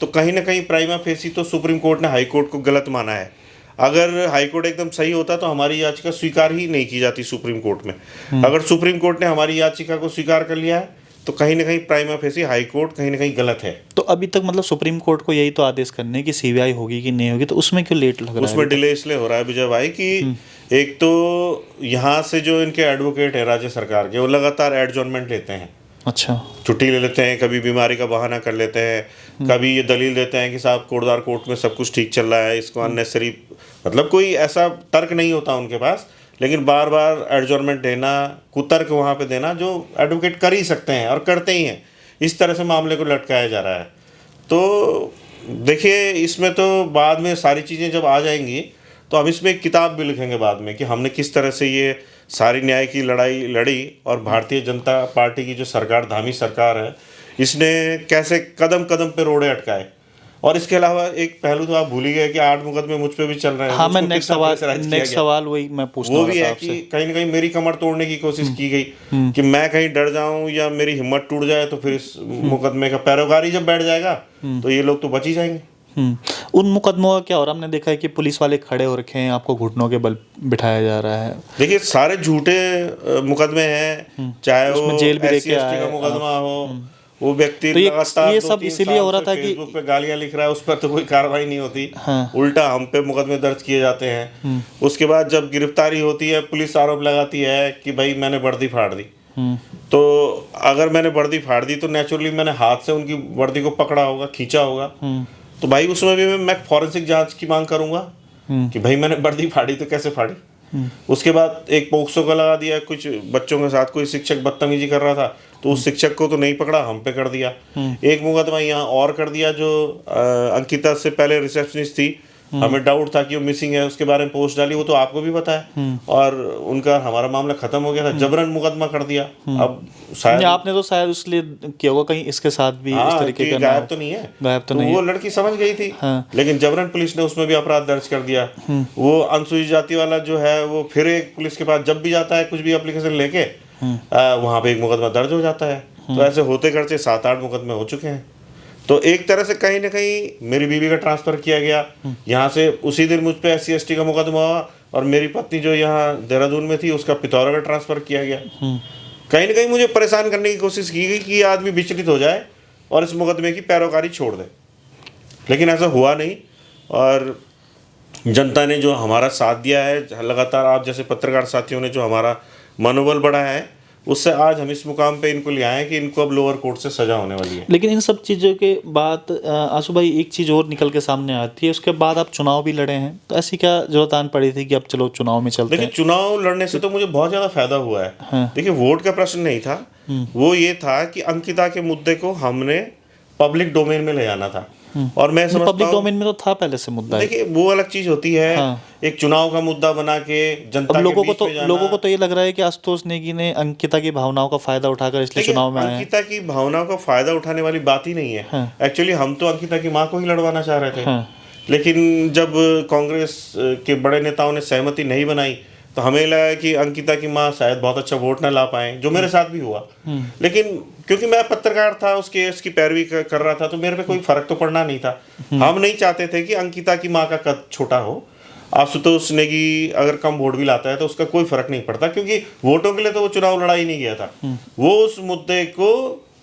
Speaker 2: तो कहीं ना कहीं प्राइमा फेसी तो सुप्रीम कोर्ट ने हाई कोर्ट को गलत माना है। अगर हाई कोर्ट एकदम सही होता तो हमारी याचिका स्वीकार ही नहीं की जाती सुप्रीम कोर्ट में। अगर सुप्रीम कोर्ट ने हमारी याचिका को स्वीकार कर लिया है तो कहीं ना कहीं प्राइमा फेसी हाई कोर्ट कहीं ना कहीं गलत है।
Speaker 1: तो अभी तक मतलब सुप्रीम कोर्ट को यही तो आदेश करने कि सीबीआई होगी कि नहीं होगी, तो उसमें क्यों लेट लग रहा है?
Speaker 2: उसमें डिले इसलिए हो रहा है विजय भाई कि एक तो यहाँ से जो इनके एडवोकेट है राज्य सरकार के, वो लगातार एडजॉर्नमेंट लेते हैं।
Speaker 1: अच्छा,
Speaker 2: छुट्टी ले लेते हैं, कभी बीमारी का बहाना कर लेते हैं, कभी ये दलील देते हैं कि साहब कोटद्वार कोर्ट में सब कुछ ठीक चल रहा है, इसको अननेसेसरी, मतलब कोई ऐसा तर्क नहीं होता उनके पास, लेकिन बार बार एडजॉर्नमेंट देना, कुतर्क वहाँ पे देना जो एडवोकेट कर ही सकते हैं और करते ही हैं, इस तरह से मामले को लटकाया जा रहा है। तो देखिए, इसमें तो बाद में सारी चीज़ें जब आ जाएंगी तो हम इसमें एक किताब भी लिखेंगे बाद में कि हमने किस तरह से ये सारी न्याय की लड़ाई लड़ी और भारतीय जनता पार्टी की जो सरकार, धामी सरकार है, इसने कैसे कदम कदम पे रोड़े अटकाए। और इसके अलावा एक पहलू तो आप भूल ही गए कि 8 मुकदमे मुझ पे भी चल रहे हैं।
Speaker 1: हाँ, मैं नेक्स्ट सवाल वही मैं पूछना
Speaker 2: वो भी है कि कहीं ना कहीं मेरी कमर तोड़ने की कोशिश की गई कि मैं कहीं डर जाऊं या मेरी हिम्मत टूट जाए तो फिर इस मुकदमे का पैरोकारी जब बैठ जाएगा तो ये लोग तो बच ही जाएंगे।
Speaker 1: उन मुकदमों का क्या हो रहा है? हमने देखा है कि पुलिस वाले खड़े हो रखे हैं, आपको घुटनों के बल बिठाया जा रहा है।
Speaker 2: देखिए, सारे झूठे मुकदमे हैं, चाहे वो
Speaker 1: जेल भी
Speaker 2: SC ST का मुकदमा हो, वो व्यक्ति
Speaker 1: तो
Speaker 2: लगातार
Speaker 1: ये सब इसीलिए हो रहा था कि
Speaker 2: फेसबुक पे गालियां लिख रहा है, उस पर तो कोई कार्रवाई नहीं होती।
Speaker 1: हाँ।
Speaker 2: उल्टा हम पे मुकदमे दर्ज किए जाते हैं। उसके बाद जब गिरफ्तारी होती है, पुलिस आरोप लगाती है कि भाई मैंने वर्दी फाड़ दी। तो अगर मैंने वर्दी फाड़ दी तो नेचुरली मैंने हाथ से उनकी वर्दी को पकड़ा होगा, खींचा होगा, तो भाई उसमें भी मैं फॉरेंसिक जांच की मांग करूंगा कि भाई मैंने वर्दी फाड़ी तो कैसे फाड़ी। उसके बाद एक पोक्सो का लगा दिया, कुछ बच्चों के साथ कोई शिक्षक बदतमीजी कर रहा था तो उस शिक्षक को तो नहीं पकड़ा, हम पे कर दिया। एक मुकदमा यहाँ और कर दिया, जो अंकिता से पहले रिसेप्शनिस्ट थी, हमें डाउट था कि वो मिसिंग है, उसके बारे में पोस्ट डाली, वो तो आपको भी पता है, और उनका हमारा मामला खत्म हो गया था। जबरन मुकदमा कर दिया। अब शायद
Speaker 1: आपने तो शायद इसलिए किया होगा कहीं इसके साथ भी इस तरीके का
Speaker 2: गायब तो नहीं है,
Speaker 1: गायब तो नहीं
Speaker 2: वो लड़की समझ गई थी।
Speaker 1: हाँ।
Speaker 2: लेकिन जबरन पुलिस ने उसमें भी अपराध दर्ज कर दिया। वो अनुसूचित जाति वाला जो है वो फिर एक पुलिस के पास जब भी जाता है कुछ भी एप्लीकेशन लेके, वहाँ पे एक मुकदमा दर्ज हो जाता है। तो ऐसे होते करते 7-8 मुकदमे हो चुके हैं। तो एक तरह से कहीं ना कहीं मेरी बीवी का ट्रांसफ़र किया गया यहाँ से, उसी दिन मुझ पे SC ST का मुकदमा हुआ, और मेरी पत्नी जो यहाँ देहरादून में थी उसका पिथौरागढ़ ट्रांसफ़र किया गया। कहीं ना कहीं मुझे परेशान करने की कोशिश की गई कि ये आदमी विचलित हो जाए और इस मुकदमे की पैरोकारी छोड़ दे, लेकिन ऐसा हुआ नहीं। और जनता ने जो हमारा साथ दिया है लगातार, आप जैसे पत्रकार साथियों ने जो हमारा मनोबल बढ़ाया है, उससे आज हम इस मुकाम पे इनको ले आए कि इनको अब लोअर कोर्ट से सजा होने वाली है।
Speaker 1: लेकिन इन सब चीज़ों के बाद आंसू भाई एक चीज़ और निकल के सामने आती है, उसके बाद आप चुनाव भी लड़े हैं, तो ऐसी क्या जरूरत आन पड़ी थी कि अब चलो चुनाव में चलते हैं?
Speaker 2: देखिए, चुनाव लड़ने से तो मुझे बहुत ज़्यादा फायदा हुआ है।
Speaker 1: हाँ।
Speaker 2: देखिए, वोट का प्रश्न नहीं था, वो ये था कि अंकिता के मुद्दे को हमने पब्लिक डोमेन में ले जाना था। और मैं समझता हूं
Speaker 1: पब्लिक डोमेन में तो था पहले से मुद्दा।
Speaker 2: देखिए, वो अलग चीज होती है।
Speaker 1: हाँ।
Speaker 2: एक चुनाव का मुद्दा बना के जनता
Speaker 1: लोगों
Speaker 2: के बीच में जाना।
Speaker 1: लोगों को तो ये लग रहा है कि आशुतोष नेगी ने अंकिता की भावनाओं का फायदा उठाकर इसलिए चुनाव में आए हैं।
Speaker 2: अंकिता की भावनाओं का फायदा उठाने वाली बात ही नहीं है।
Speaker 1: हाँ।
Speaker 2: एक्चुअली हम तो अंकिता की माँ को ही लड़वाना चाह रहे थे।
Speaker 1: हाँ।
Speaker 2: लेकिन जब कांग्रेस के बड़े नेताओं ने सहमति नहीं बनाई तो हमें लगा कि अंकिता की माँ शायद बहुत अच्छा वोट ना ला पाए, जो मेरे साथ भी हुआ। लेकिन क्योंकि मैं पत्रकार था, उसकी पैरवी कर रहा था, तो मेरे पे कोई फर्क तो पड़ना नहीं था। हम नहीं चाहते थे कि अंकिता की माँ का कद छोटा हो। आशुतोष नेगी अगर कम वोट भी लाता है तो उसका कोई फर्क नहीं पड़ता, क्योंकि वोटों के लिए तो वो चुनाव लड़ा ही नहीं गया था। वो उस मुद्दे को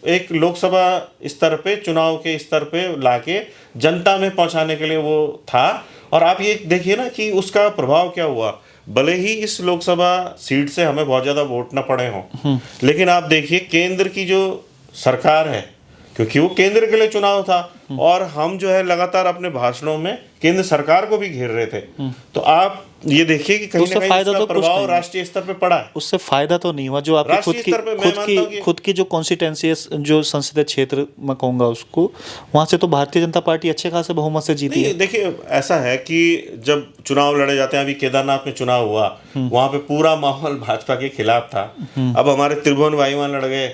Speaker 2: एक लोकसभा स्तर पे, चुनाव के स्तर पे लाके जनता में पहुंचाने के लिए वो था। और आप ये देखिए ना कि उसका प्रभाव क्या हुआ। भले ही इस लोकसभा सीट से हमें बहुत ज़्यादा वोट ना पड़े हों, लेकिन आप देखिए केंद्र की जो सरकार है, क्योंकि वो केंद्र के लिए चुनाव था, और हम जो है लगातार अपने भाषणों में केंद्र सरकार को भी घेर रहे थे। तो आप ये देखिए कि कहीं ना कहीं उसका प्रभाव राष्ट्रीय स्तर पे पड़ा है।
Speaker 1: उससे फायदा तो नहीं हुआ। जो आपकी खुद की जो कॉन्स्टिट्यूंसी है, जो संसदीय क्षेत्र मैं कहूँगा उसको, वहाँ से तो भारतीय जनता पार्टी अच्छे खासे बहुमत से जीती है।
Speaker 2: देखिए ऐसा है कि जब चुनाव लड़े जाते हैं, अभी केदारनाथ में चुनाव हुआ, वहाँ पे पूरा माहौल भाजपा के खिलाफ था। अब हमारे त्रिभुवन भाई वहाँ लड़ गए,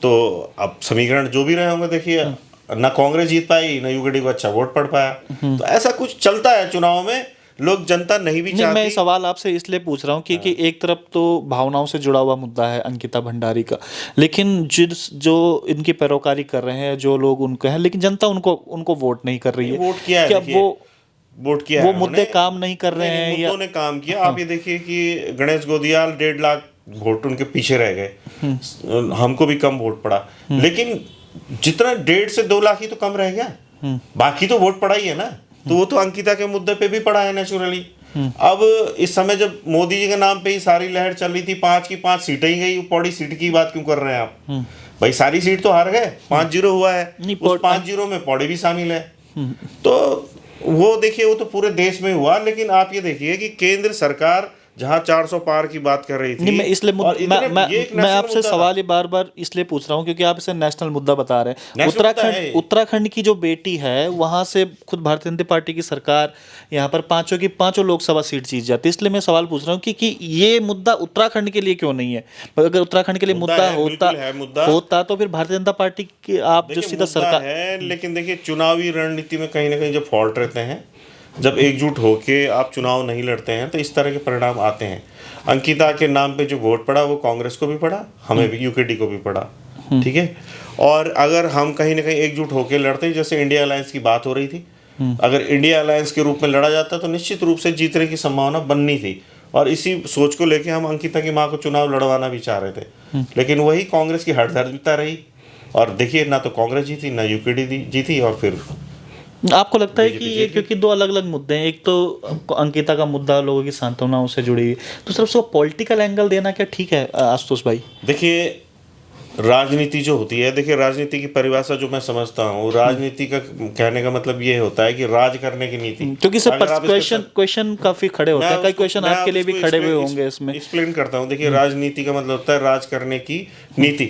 Speaker 2: तो अब समीकरण जो भी रहे होंगे, देखिए ना कांग्रेस जीत पाई, ना यूकेडी को अच्छा वोट पड़ पाया। तो ऐसा कुछ चलता है चुनाव में, लोग जनता नहीं भी चाहती।
Speaker 1: मैं सवाल आपसे इसलिए पूछ रहा हूँ कि एक तरफ तो भावनाओं से जुड़ा हुआ मुद्दा है अंकिता भंडारी का, लेकिन जो इनकी पैरोकारी कर रहे हैं जो लोग उनको हैं, लेकिन जनता उनको वोट नहीं कर रही है।
Speaker 2: वोट किया है,
Speaker 1: क्या
Speaker 2: वोट किया
Speaker 1: वो मुद्दे काम नहीं कर रहे हैं या
Speaker 2: मुद्दों ने काम किया? आप ये देखिए कि गणेश गोदियाल 1.5 लाख वोट उनके पीछे रह गए, हमको भी कम वोट पड़ा, लेकिन जितना 1.5 से 2 लाख ही तो कम रह गया, बाकी तो वोट पड़ा ही है ना। तो वो तो अंकिता के मुद्दे पे भी पड़ा है नेचुरली। अब इस समय जब मोदी जी के नाम पे ही सारी लहर चल रही थी, 5 की 5 सीटें ही गई, पौड़ी सीट की बात क्यों कर रहे हैं आप? भाई सारी सीट तो हार गए, 5-0 हुआ है, उस 5-0 में पौड़ी भी शामिल है। तो वो देखिए, वो तो पूरे देश में हुआ। लेकिन आप ये देखिए कि केंद्र सरकार जहां 400 पार की बात कर रही थी,
Speaker 1: नहीं, मैं आपसे सवाल ये बार बार इसलिए पूछ रहा हूँ क्योंकि आप इसे नेशनल मुद्दा बता रहे हैं। उत्तराखंड की जो बेटी है, वहां से खुद भारतीय जनता पार्टी की सरकार यहाँ पर 5 की 5 लोकसभा सीट जीत जाती है। इसलिए मैं सवाल पूछ रहा हूँ कि ये मुद्दा उत्तराखंड के लिए क्यों नहीं है? अगर उत्तराखंड के लिए मुद्दा होता तो फिर भारतीय जनता पार्टी की आप जो सीधा सरकार
Speaker 2: है। लेकिन देखिए, चुनावी रणनीति में कहीं ना कहीं जो फॉल्ट रहते हैं, जब एकजुट होके आप चुनाव नहीं लड़ते हैं तो इस तरह के परिणाम आते हैं। अंकिता के नाम पे जो वोट पड़ा वो कांग्रेस को भी पड़ा, हमें भी, यूकेडी को भी पड़ा, ठीक है। और अगर हम कहीं ना कहीं एकजुट होके लड़ते, जैसे इंडिया अलायंस की बात हो रही थी, अगर इंडिया अलायंस के रूप में लड़ा जाता तो निश्चित रूप से जीतने की संभावना बननी थी। और इसी सोच को लेके हम अंकिता की माँ को चुनाव लड़वाना भी चाह रहे थे, लेकिन वही कांग्रेस की हठधर्मिता रही। और देखिए, ना तो कांग्रेस जीती, ना यूकेडी जीती, और फिर
Speaker 1: आपको लगता है कि ये क्योंकि दो अलग अलग मुद्दे हैं, एक तो अंकिता का मुद्दा लोगों की सांत्वनाओं से जुड़ी हुई, दूसरा उसको पॉलिटिकल एंगल देना क्या ठीक है आशुतोष भाई?
Speaker 2: देखिए, राजनीति जो होती है, देखिए राजनीति की परिभाषा जो मैं समझता हूँ, राजनीति का कहने का मतलब ये होता है कि राज करने की नीति।
Speaker 1: क्योंकि सर क्वेश्चन काफी खड़े होते हैं, कई क्वेश्चन आपके लिए भी खड़े हुए होंगे इसमें।
Speaker 2: एक्सप्लेन करता हूँ। देखिए, राजनीति का मतलब होता है राज करने की नीति।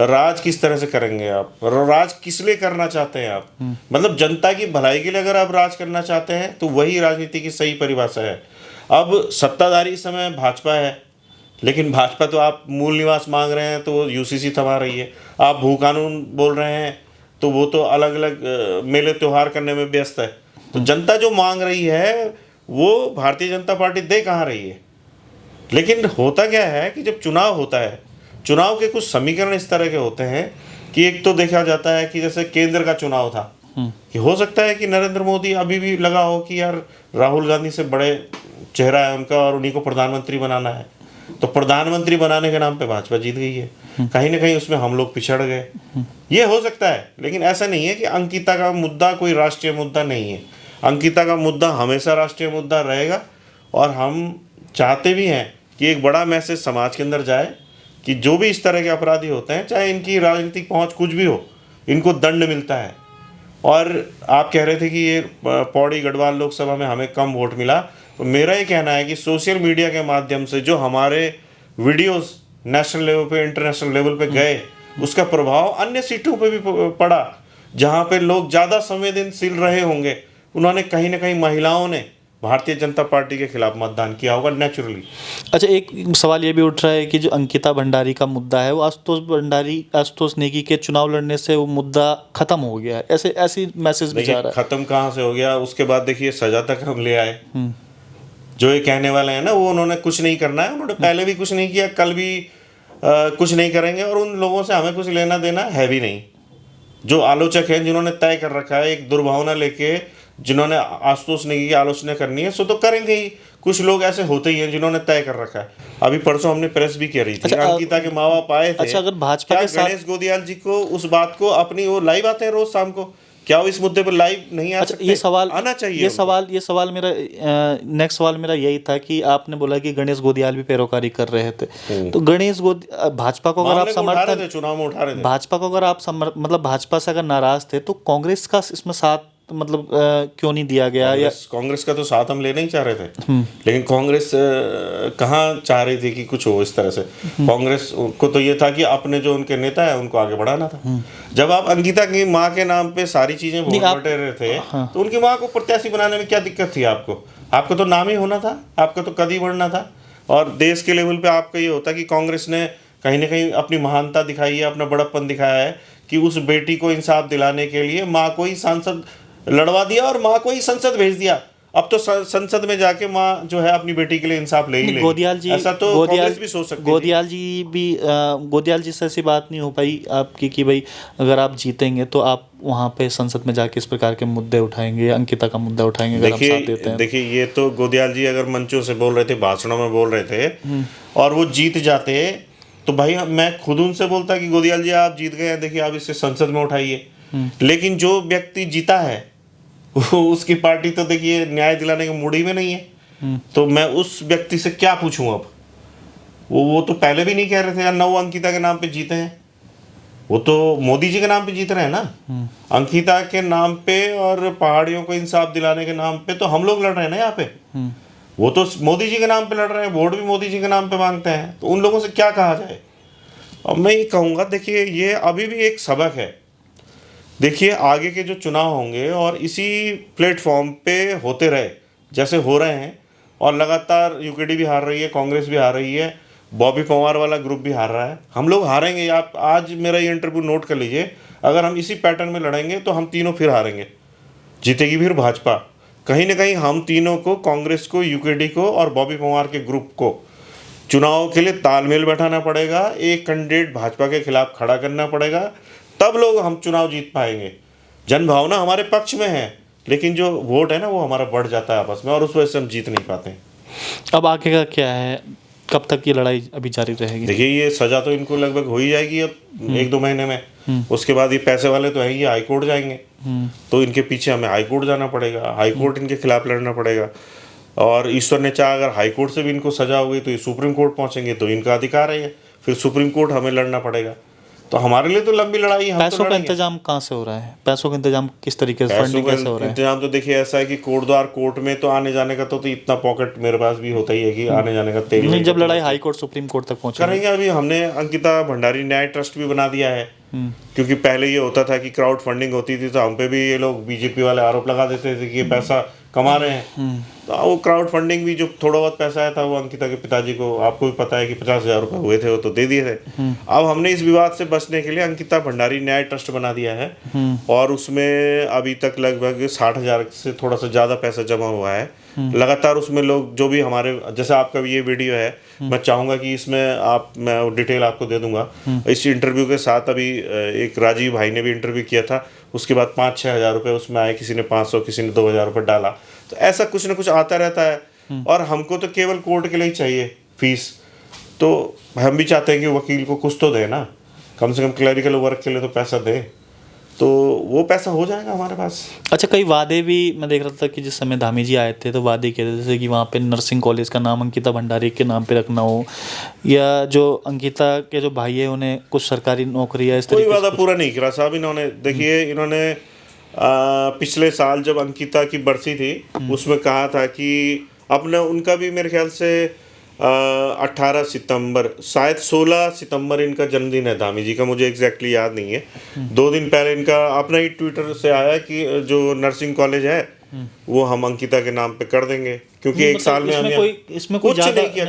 Speaker 2: राज किस तरह से करेंगे आप, राज किस लिए करना चाहते हैं आप, मतलब जनता की भलाई के लिए अगर आप राज करना चाहते हैं तो वही राजनीति की सही परिभाषा है। अब सत्ताधारी इस समय भाजपा है, लेकिन भाजपा तो आप मूल निवास मांग रहे हैं तो वो यूसीसी थमा रही है। आप भू कानून बोल रहे हैं तो वो तो अलग अलग मेले त्योहार करने में व्यस्त है। तो जनता जो मांग रही है वो भारतीय जनता पार्टी दे कहाँ रही है। लेकिन होता क्या है कि जब चुनाव होता है, चुनाव के कुछ समीकरण इस तरह के होते हैं कि एक तो देखा जाता है कि जैसे केंद्र का चुनाव था, कि हो सकता है कि नरेंद्र मोदी अभी भी लगा हो कि यार राहुल गांधी से बड़े चेहरा है उनका और उन्हीं को प्रधानमंत्री बनाना है, तो प्रधानमंत्री बनाने के नाम पे भाजपा जीत गई है। कहीं ना कहीं उसमें हम लोग पिछड़ गए, ये हो सकता है। लेकिन ऐसा नहीं है कि अंकिता का मुद्दा कोई राष्ट्रीय मुद्दा नहीं है। अंकिता का मुद्दा हमेशा राष्ट्रीय मुद्दा रहेगा, और हम चाहते भी हैं कि एक बड़ा मैसेज समाज के अंदर जाए कि जो भी इस तरह के अपराधी होते हैं, चाहे इनकी राजनीतिक पहुंच कुछ भी हो, इनको दंड मिलता है। और आप कह रहे थे कि ये पौड़ी गढ़वाल लोकसभा में हमें कम वोट मिला, तो मेरा ये कहना है कि सोशल मीडिया के माध्यम से जो हमारे वीडियोस नेशनल लेवल पे, इंटरनेशनल लेवल पे गए, उसका प्रभाव अन्य सीटों पे भी पड़ा, जहाँ पे लोग ज़्यादा संवेदनशील रहे होंगे। उन्होंने कहीं ना कहीं, महिलाओं ने भारतीय जनता पार्टी के खिलाफ मतदान किया होगा नेचुरली।
Speaker 1: अच्छा, एक सवाल ये भी उठ रहा है कि जो अंकिता भंडारी का मुद्दा है वो आशुतोष नेगी के चुनाव लड़ने से वो मुद्दा खत्म हो गया है, ऐसी मैसेज भी जा रहा है।
Speaker 2: खत्म कहाँ से हो गया? उसके बाद देखिए सजा तक हम ले आए। जो ये कहने वाले हैं ना, वो उन्होंने कुछ नहीं करना है, उन्होंने पहले भी कुछ नहीं किया, कल भी कुछ नहीं करेंगे, और उन लोगों से हमें कुछ लेना देना है भी नहीं। जो आलोचक हैं, जिन्होंने तय कर रखा है एक दुर्भावना लेके, जिन्होंने आशुतोष नेगी की आलोचना करनी है, सो तो करेंगे ही। कुछ लोग ऐसे होते ही हैं जिन्होंने तय कर रखा है। अभी परसों हमने प्रेस भी कह रही थी, अंकिता के माँ बाप आए थे।
Speaker 1: अच्छा, अगर भाजपा
Speaker 2: क्या
Speaker 1: के साथ
Speaker 2: गणेश गोदियाल जी को उस बात को अपनी वो लाइव आते हैं रोज शाम को, क्या वो इस मुद्दे पर लाइव नहीं आ सकते?
Speaker 1: ये सवाल
Speaker 2: आना चाहिए।
Speaker 1: ये सवाल मेरा नेक्स्ट सवाल मेरा यही था कि आपने बोला कि गणेश गोदियाल भी पैरोकारी कर रहे थे, तो गणेश भाजपा को अगर आप समर्थन,
Speaker 2: चुनाव में उठा रहे थे,
Speaker 1: भाजपा को अगर आप मतलब भाजपा से अगर नाराज थे, तो कांग्रेस का इसमें साथ मतलब क्यों नहीं दिया गया? या
Speaker 2: कांग्रेस का तो साथ हम लेना ही चाह रहे थे, लेकिन कांग्रेस कहाँ चाह रही थी कि कुछ हो इस तरह से। कांग्रेस को तो ये था कि अपने जो उनके नेता है उनको आगे बढ़ाना था। जब आप अंकिता की माँ के नाम पे सारी चीजें वोट बटे रहे थे, तो उनकी माँ को प्रत्याशी बनाने में क्या दिक्कत थी? आपको तो नाम ही होना था, आपको तो कद ही बढ़ना था। और देश के लेवल पे आपका ये होता कि कांग्रेस ने कहीं ना कहीं अपनी महानता दिखाई है, अपना बड़प्पन दिखाया है कि उस बेटी को इंसाफ दिलाने के लिए माँ को ही सांसद लड़वा दिया और माँ को ही संसद भेज दिया। अब तो संसद में जाके माँ जो है अपनी बेटी के लिए इंसाफ ले ही लेगी।
Speaker 1: गोदियाल जी,
Speaker 2: ऐसा तो कांग्रेस भी सोच सकती है।
Speaker 1: गोदियाल जी से ऐसी बात नहीं हो पाई आपकी कि भाई अगर आप जीतेंगे तो आप वहाँ पे संसद में जाके इस प्रकार के मुद्दे उठाएंगे, अंकिता का मुद्दा उठाएंगे अगर आप साथ देते हैं?
Speaker 2: देखिए, ये तो गोदियाल जी अगर मंचों से बोल रहे थे, भाषणों में बोल रहे थे और वो जीत जाते, तो भाई मैं खुद उनसे बोलता कि गोदियाल जी आप जीत गए हैं, देखिए आप इसे संसद में उठाइए। लेकिन जो व्यक्ति जीता है उसकी पार्टी तो देखिए न्याय दिलाने के मूड ही में नहीं है, तो मैं उस व्यक्ति से क्या पूछूं? अब वो तो पहले भी नहीं कह रहे थे यार 9 अंकिता के नाम पे जीते हैं, वो तो मोदी जी के नाम पे जीत रहे हैं ना। अंकिता के नाम पे और पहाड़ियों को इंसाफ दिलाने के नाम पे तो हम लोग लड़ रहे हैं ना यहाँ पे। वो तो मोदी जी के नाम पे लड़ रहे हैं, वोट भी मोदी जी के नाम पे मांगते हैं, तो उन लोगों से क्या कहा जाए? अब मैं ये कहूँगा, देखिए ये अभी भी एक सबक है। देखिए आगे के जो चुनाव होंगे और इसी प्लेटफॉर्म पे होते रहे जैसे हो रहे हैं, और लगातार यूकेडी भी हार रही है, कांग्रेस भी हार रही है, बॉबी पंवार वाला ग्रुप भी हार रहा है, हम लोग हारेंगे। आप आज मेरा ये इंटरव्यू नोट कर लीजिए, अगर हम इसी पैटर्न में लड़ेंगे तो हम तीनों फिर हारेंगे, जीतेगी फिर भाजपा। कहीं ना कहीं हम तीनों को, कांग्रेस को, यूकेडी को और बॉबी पंवार के ग्रुप को चुनाव के लिए तालमेल बैठाना पड़ेगा, एक कैंडिडेट भाजपा के खिलाफ खड़ा करना पड़ेगा, तब लोग हम चुनाव जीत पाएंगे। जनभावना हमारे पक्ष में है, लेकिन जो वोट है ना वो हमारा बढ़ जाता है आपस में, और उस वजह से हम जीत नहीं पाते।
Speaker 1: अब आगे का क्या है, कब तक ये लड़ाई अभी जारी रहेगी?
Speaker 2: देखिए ये सजा तो इनको लगभग हो ही जाएगी अब 1-2 महीने में। उसके बाद ये पैसे वाले तो है ही, हाई कोर्ट जाएंगे, तो इनके पीछे हमें हाई कोर्ट जाना पड़ेगा, हाई कोर्ट इनके खिलाफ लड़ना पड़ेगा। और ईश्वर ने चाहा अगर हाई कोर्ट से भी इनको सजा हो गई तो ये सुप्रीम कोर्ट पहुंचेंगे, तो इनका अधिकार है, फिर सुप्रीम कोर्ट हमें लड़ना पड़ेगा। तो हमारे लिए तो लंबी लड़ाई है।
Speaker 1: पैसों का इंतजाम कहाँ से हो रहा है? पैसों का इंतजाम किस तरीके से, फंडिंग कैसे हो रहा है?
Speaker 2: इंतजाम तो देखिए ऐसा है कि कोर्ट में तो आने जाने का तो इतना पॉकेट मेरे पास भी होता ही है कि आने जाने का तेल
Speaker 1: नहीं, जब लड़ाई हाई कोर्ट सुप्रीम कोर्ट तक पहुंचे
Speaker 2: करेंगे। अभी हमने अंकिता भंडारी न्याय ट्रस्ट भी बना दिया है, क्योंकि पहले ये होता था कि क्राउड फंडिंग होती थी तो हम पे भी ये लोग बीजेपी वाले आरोप लगा देते थे कि ये पैसा कमा रहे हैं। तो वो क्राउड फंडिंग भी जो थोड़ा बहुत पैसा आया था वो अंकिता के पिताजी को, आपको भी पता है कि 50,000 रुपये हुए थे, वो तो दे दिए थे। अब हमने इस विवाद से बचने के लिए अंकिता भंडारी न्याय ट्रस्ट बना दिया है, और उसमें अभी तक लगभग 60,000 से थोड़ा सा ज़्यादा पैसा जमा हुआ है। लगातार उसमें लोग जो भी हमारे, जैसे आपका भी ये वीडियो है, मैं चाहूँगा कि इसमें मैं डिटेल आपको दे दूंगा। इस इंटरव्यू के साथ अभी एक राजीव भाई ने भी इंटरव्यू किया था, उसके बाद 5-6 हज़ार रुपये उसमें आए, किसी ने 500, किसी ने 2,000 रुपये डाला। तो ऐसा कुछ ना कुछ आता रहता है, और हमको तो केवल कोर्ट के लिए ही चाहिए फीस, तो हम भी चाहते हैं कि वकील को कुछ तो दे ना, कम से कम क्लरिकल वर्क के लिए तो पैसा दे, तो वो पैसा हो जाएगा हमारे पास।
Speaker 1: अच्छा, कई वादे भी मैं देख रहा था कि जिस समय धामी जी आए थे तो वादे किए थे, जैसे कि वहाँ पे नर्सिंग कॉलेज का नाम अंकिता भंडारी के नाम पे रखना हो, या जो अंकिता के जो भाई है उन्हें कुछ सरकारी नौकरी है, इस
Speaker 2: कोई वादा पूरा नहीं करा साहब इन्होंने। देखिए इन्होंने पिछले साल जब अंकिता की बरसी थी उसमें कहा था कि अपने, उनका भी मेरे ख्याल से 18 सितंबर, शायद 16 सितंबर इनका जन्मदिन है धामी जी का, मुझे एग्जैक्टली याद नहीं है। 2 दिन पहले इनका अपना ही ट्विटर से आया कि जो नर्सिंग कॉलेज है वो हम अंकिता के नाम पे कर देंगे, क्योंकि एक साल में हमने
Speaker 1: इसमें कुछ नहीं किया,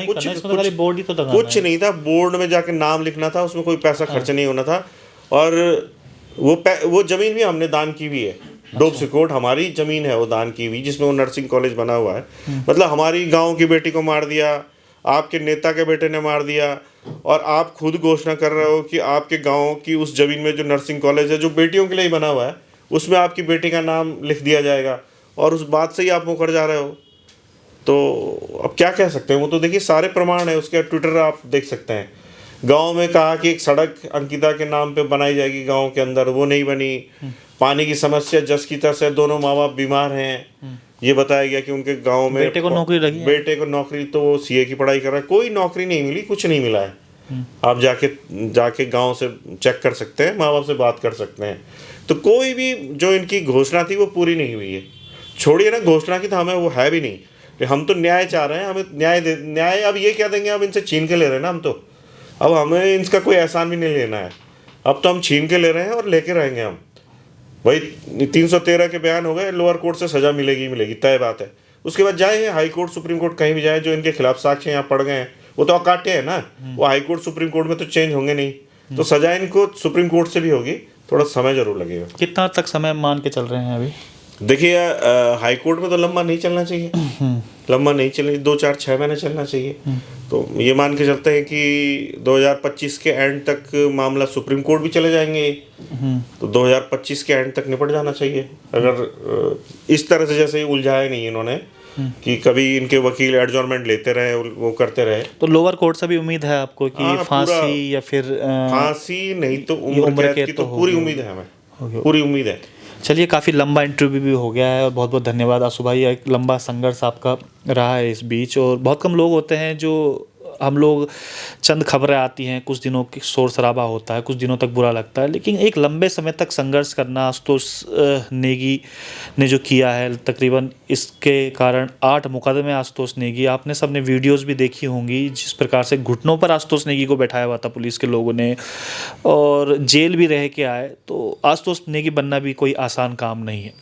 Speaker 2: कुछ नहीं था, बोर्ड में जाके नाम लिखना था, उसमें कोई पैसा खर्च नहीं होना था, और वो जमीन भी हमने दान की भी है, डोब सिकोट हमारी जमीन है वो दान की हुई, जिसमें वो नर्सिंग कॉलेज बना हुआ है। मतलब हमारी गांव की बेटी को मार दिया, आपके नेता के बेटे ने मार दिया, और आप खुद घोषणा कर रहे हो कि आपके गांव की उस जमीन में जो नर्सिंग कॉलेज है, जो बेटियों के लिए ही बना हुआ है, उसमें आपकी बेटी का नाम लिख दिया जाएगा, और उस बात से ही आप मुकर जा रहे हो। तो अब क्या कह सकते हैं, वो तो देखिए सारे प्रमाण है उसके, ट्विटर आप देख सकते हैं। गांव में कहा कि एक सड़क अंकिता के नाम पे बनाई जाएगी गांव के अंदर, वो नहीं बनी। पानी की समस्या जस की तस है, दोनों माँ बाप बीमार हैं, ये बताया गया कि उनके गांव में
Speaker 1: बेटे को नौकरी लगी है।
Speaker 2: बेटे को नौकरी, तो वो सीए की पढ़ाई कर रहा है, कोई नौकरी नहीं मिली, कुछ नहीं मिला है। आप जाके गांव से चेक कर सकते हैं, माँ बाप से बात कर सकते हैं। तो कोई भी जो इनकी घोषणा थी वो पूरी नहीं हुई है। छोड़िए ना घोषणा की, तो हमें वो है भी नहीं। हम तो न्याय चाह रहे हैं, हमें न्याय अब ये क्या देंगे, अब इनसे छीन के ले रहे हैं ना हम तो। अब हमें इनका कोई एहसान भी नहीं लेना है, अब तो हम छीन के ले रहे हैं और लेके रहेंगे हम। भाई 313 के बयान हो गए, लोअर कोर्ट से सजा मिलेगी, तय बात है। उसके बाद जाए हाई कोर्ट, सुप्रीम कोर्ट, कहीं भी जाए, जो इनके खिलाफ साक्ष्य यहाँ पड़ गए हैं वो तो अकाट्य है ना। वो हाई कोर्ट सुप्रीम कोर्ट में तो चेंज होंगे नहीं, तो सजा इनको सुप्रीम कोर्ट से भी होगी, थोड़ा समय जरूर लगेगा।
Speaker 1: कितना तक समय मान के चल रहे हैं अभी?
Speaker 2: देखिए हाई कोर्ट में तो लंबा नहीं चलना चाहिए, लंबा नहीं चलना, 2-4-6 महीने चलना चाहिए। तो ये मान के चलते हैं कि 2025 के एंड तक मामला सुप्रीम कोर्ट भी चले जाएंगे, तो 2025 के एंड तक निपट जाना चाहिए। अगर इस तरह से जैसे उलझाए नहीं इन्होंने कि कभी इनके वकील एडजॉर्नमेंट लेते रहे, वो करते रहे।
Speaker 1: तो लोअर कोर्ट से भी उम्मीद है आपको कि
Speaker 2: हाँ,
Speaker 1: फांसी या फिर
Speaker 2: फांसी नहीं तो उम्र कैद की तो पूरी उम्मीद है हमें, पूरी उम्मीद है।
Speaker 1: चलिए, काफ़ी लंबा इंटरव्यू भी हो गया है और बहुत बहुत धन्यवाद आंसू भाई। एक लंबा संघर्ष आपका रहा है इस बीच, और बहुत कम लोग होते हैं जो, हम लोग चंद खबरें आती हैं, कुछ दिनों की शोर शराबा होता है, कुछ दिनों तक बुरा लगता है, लेकिन एक लंबे समय तक संघर्ष करना आशुतोष नेगी ने जो किया है, तकरीबन इसके कारण 8 मुकदमे आशुतोष नेगी, आपने सबने वीडियोस भी देखी होंगी जिस प्रकार से घुटनों पर आशुतोष नेगी को बैठाया हुआ था पुलिस के लोगों ने, और जेल भी रह के आए। तो आशुतोष नेगी बनना भी कोई आसान काम नहीं है।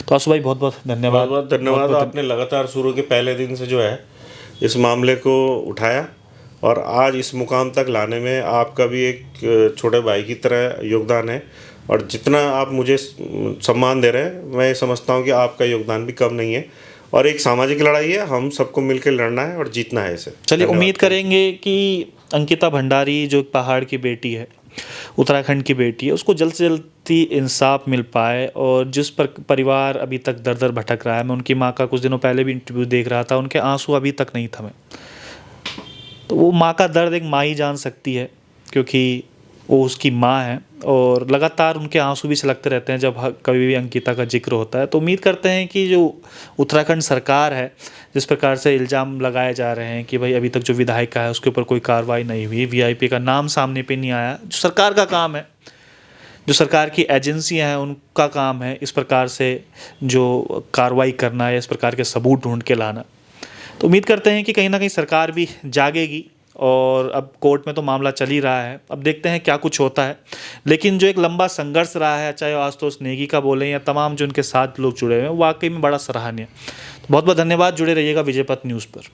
Speaker 1: तो आशु भाई बहुत बहुत धन्यवाद।
Speaker 2: बहुत बहुत धन्यवाद। आपने लगातार शुरू के पहले दिन से जो है इस मामले को उठाया, और आज इस मुकाम तक लाने में आपका भी एक छोटे भाई की तरह योगदान है। और जितना आप मुझे सम्मान दे रहे हैं, मैं समझता हूं कि आपका योगदान भी कम नहीं है, और एक सामाजिक लड़ाई है, हम सबको मिलकर लड़ना है और जीतना है इसे।
Speaker 1: चलिए, उम्मीद करेंगे कि अंकिता भंडारी जो पहाड़ की बेटी है, उत्तराखंड की बेटी है, उसको जल्द से जल्द इंसाफ मिल पाए। और जिस परिवार अभी तक दर दर भटक रहा है, मैं उनकी माँ का कुछ दिनों पहले भी इंटरव्यू देख रहा था, उनके आंसू अभी तक नहीं थमे। तो वो माँ का दर्द एक माँ ही जान सकती है, क्योंकि वो उसकी माँ है, और लगातार उनके आंसू भी छलकते रहते हैं जब कभी भी अंकिता का जिक्र होता है। तो उम्मीद करते हैं कि जो उत्तराखंड सरकार है, जिस प्रकार से इल्ज़ाम लगाए जा रहे हैं कि भाई अभी तक जो विधायिका है उसके ऊपर कोई कार्रवाई नहीं हुई, वीआईपी का नाम सामने पे नहीं आया, जो सरकार का काम है, जो सरकार की एजेंसियां हैं उनका काम है इस प्रकार से जो कार्रवाई करना या इस प्रकार के सबूत ढूंढ के लाना। तो उम्मीद करते हैं कि कहीं ना कहीं सरकार भी जागेगी, और अब कोर्ट में तो मामला चल ही रहा है, अब देखते हैं क्या कुछ होता है। लेकिन जो एक लंबा संघर्ष रहा है, चाहे आशुतोष नेगी का बोलें या तमाम जो उनके साथ लोग जुड़े हुए हैं, वाकई में बड़ा सराहनीय। बहुत बहुत धन्यवाद। जुड़े रहिएगा विजय पथ न्यूज़ पर।